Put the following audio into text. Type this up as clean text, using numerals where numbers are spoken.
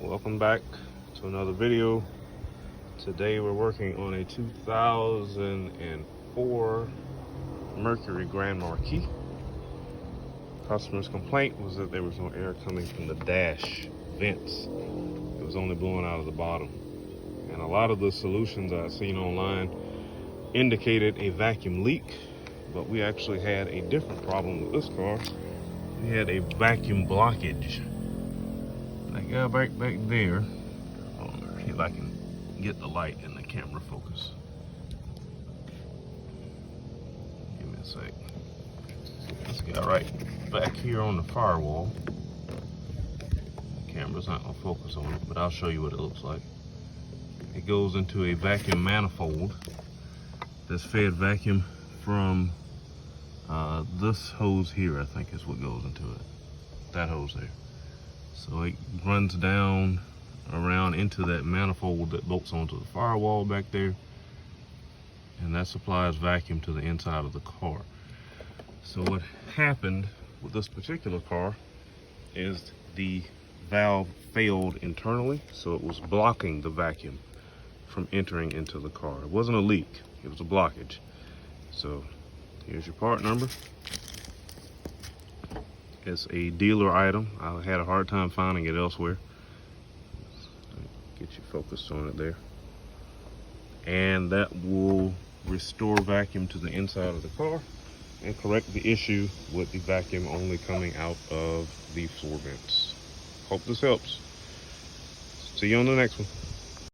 Welcome back to another video. Today we're working on a 2004 Mercury Grand Marquis. Customer's complaint was that there was no air coming from the dash vents. It was only blowing out of the bottom. And a lot of the solutions I've seen online indicated a vacuum leak, but we actually had a different problem with this car. We had a vacuum blockage. That guy back there, see if I can get the light in the camera focus. Give me a sec. This guy right back here on the firewall. The camera's not gonna focus on it, but I'll show you what it looks like. It goes into a vacuum manifold that's fed vacuum from this hose here, I think is what goes into it. That hose there. So it runs down around into that manifold that bolts onto the firewall back there, and that supplies vacuum to the inside of the car. So what happened with this particular car is the valve failed internally, so it was blocking the vacuum from entering into the car. It wasn't a leak, it was a blockage. So here's your part number. It's a dealer item. I had a hard time finding it elsewhere. Get you focused on it there. And that will restore vacuum to the inside of the car and correct the issue with the vacuum only coming out of the floor vents. Hope this helps. See you on the next one.